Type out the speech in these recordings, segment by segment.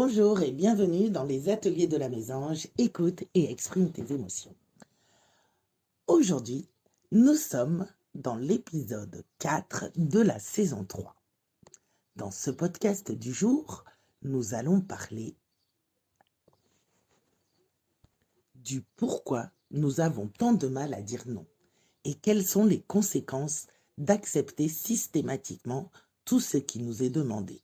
Bonjour et bienvenue dans les ateliers de la mésange. Écoute et exprime tes émotions. Aujourd'hui, nous sommes dans l'épisode 4 de la saison 3. Dans ce podcast du jour, nous allons parler du pourquoi nous avons tant de mal à dire non et quelles sont les conséquences d'accepter systématiquement tout ce qui nous est demandé,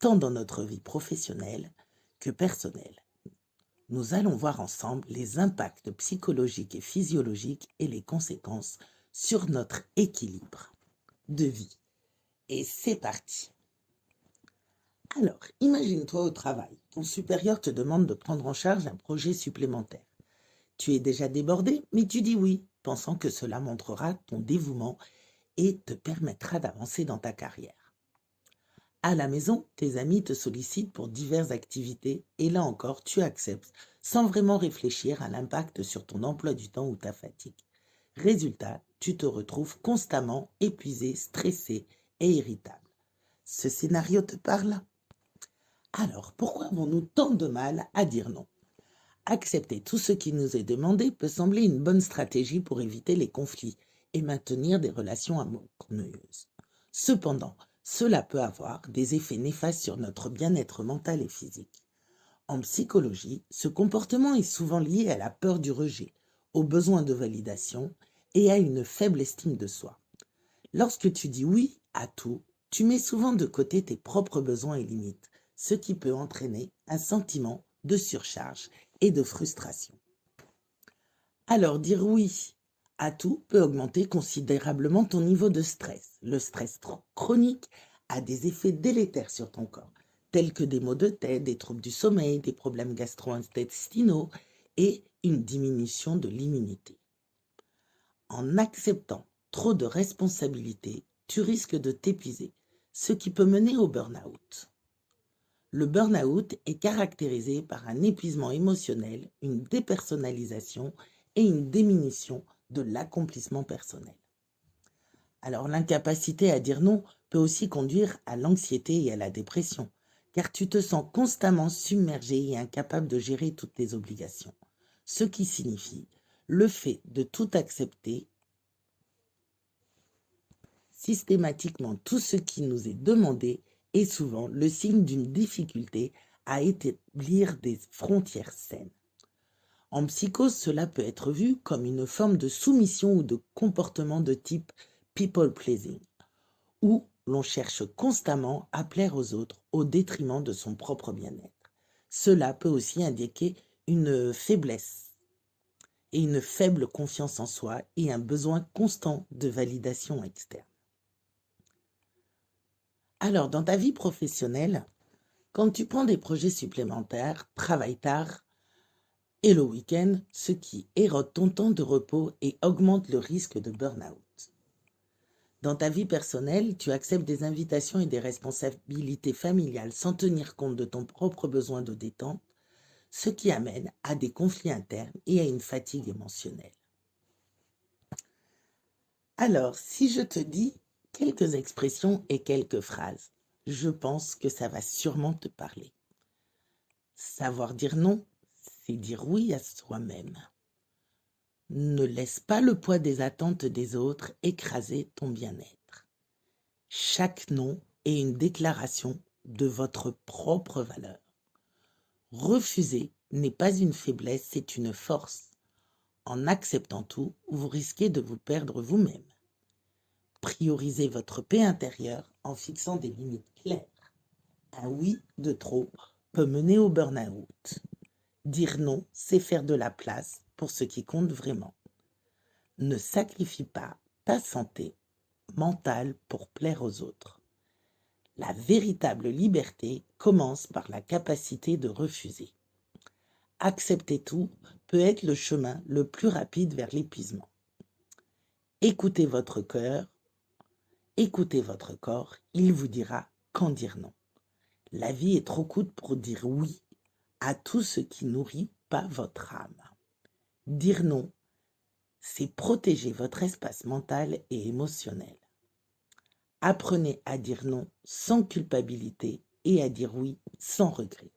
tant dans notre vie professionnelle que personnelle. Nous allons voir ensemble les impacts psychologiques et physiologiques et les conséquences sur notre équilibre de vie. Et c'est parti. Alors, imagine-toi au travail. Ton supérieur te demande de prendre en charge un projet supplémentaire. Tu es déjà débordé, mais tu dis oui, pensant que cela montrera ton dévouement et te permettra d'avancer dans ta carrière. À la maison, tes amis te sollicitent pour diverses activités et là encore, tu acceptes sans vraiment réfléchir à l'impact sur ton emploi du temps ou ta fatigue. Résultat, tu te retrouves constamment épuisé, stressé et irritable. Ce scénario te parle? Alors, pourquoi avons-nous tant de mal à dire non? Accepter tout ce qui nous est demandé peut sembler une bonne stratégie pour éviter les conflits et maintenir des relations harmonieuses. Cependant, cela peut avoir des effets néfastes sur notre bien-être mental et physique. En psychologie, ce comportement est souvent lié à la peur du rejet, au besoin de validation et à une faible estime de soi. Lorsque tu dis oui à tout, tu mets souvent de côté tes propres besoins et limites, ce qui peut entraîner un sentiment de surcharge et de frustration. Alors dire oui à tout peut augmenter considérablement ton niveau de stress. Le stress chronique a des effets délétères sur ton corps, tels que des maux de tête, des troubles du sommeil, des problèmes gastro-intestinaux et une diminution de l'immunité. En acceptant trop de responsabilités, tu risques de t'épuiser, ce qui peut mener au burn-out. Le burn-out est caractérisé par un épuisement émotionnel, une dépersonnalisation et une diminution de l'accomplissement personnel. Alors l'incapacité à dire non peut aussi conduire à l'anxiété et à la dépression, car tu te sens constamment submergé et incapable de gérer toutes tes obligations, ce qui signifie le fait de tout accepter systématiquement tout ce qui nous est demandé est souvent le signe d'une difficulté à établir des frontières saines. En psychose, cela peut être vu comme une forme de soumission ou de comportement de type people pleasing, où l'on cherche constamment à plaire aux autres au détriment de son propre bien-être. Cela peut aussi indiquer une faiblesse et une faible confiance en soi et un besoin constant de validation externe. Alors, dans ta vie professionnelle, quand tu prends des projets supplémentaires, travaille tard et le week-end, ce qui érode ton temps de repos et augmente le risque de burn-out. Dans ta vie personnelle, tu acceptes des invitations et des responsabilités familiales sans tenir compte de ton propre besoin de détente, ce qui amène à des conflits internes et à une fatigue émotionnelle. Alors, si je te dis quelques expressions et quelques phrases, je pense que ça va sûrement te parler. Savoir dire non, c'est dire oui à soi-même. Ne laisse pas le poids des attentes des autres écraser ton bien-être. Chaque non est une déclaration de votre propre valeur. Refuser n'est pas une faiblesse, c'est une force. En acceptant tout, vous risquez de vous perdre vous-même. Priorisez votre paix intérieure en fixant des limites claires. Un oui de trop peut mener au burn-out. Dire non, c'est faire de la place pour ce qui compte vraiment. Ne sacrifie pas ta santé mentale pour plaire aux autres. La véritable liberté commence par la capacité de refuser. Accepter tout peut être le chemin le plus rapide vers l'épuisement. Écoutez votre cœur, écoutez votre corps, il vous dira quand dire non. La vie est trop courte pour dire oui à tout ce qui nourrit pas votre âme. Dire non, c'est protéger votre espace mental et émotionnel. Apprenez à dire non sans culpabilité et à dire oui sans regret.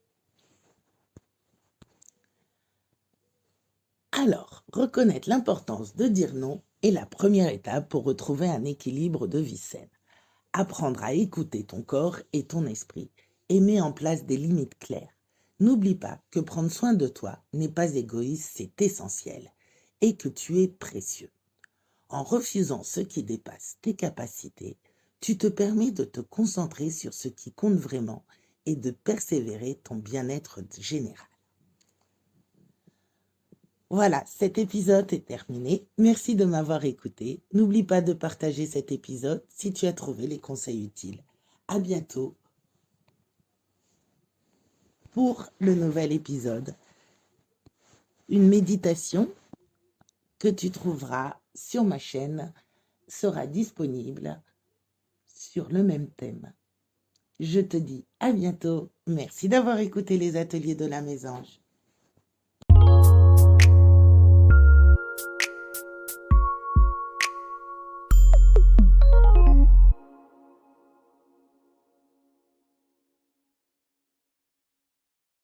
Alors, reconnaître l'importance de dire non est la première étape pour retrouver un équilibre de vie saine. Apprendre à écouter ton corps et ton esprit et mets en place des limites claires. N'oublie pas que prendre soin de toi n'est pas égoïste, c'est essentiel et que tu es précieux. En refusant ce qui dépasse tes capacités, tu te permets de te concentrer sur ce qui compte vraiment et de persévérer ton bien-être général. Voilà, cet épisode est terminé. Merci de m'avoir écouté. N'oublie pas de partager cet épisode si tu as trouvé les conseils utiles. À bientôt pour le nouvel épisode. Une méditation que tu trouveras sur ma chaîne sera disponible sur le même thème. Je te dis à bientôt. Merci d'avoir écouté les ateliers de la Mésange.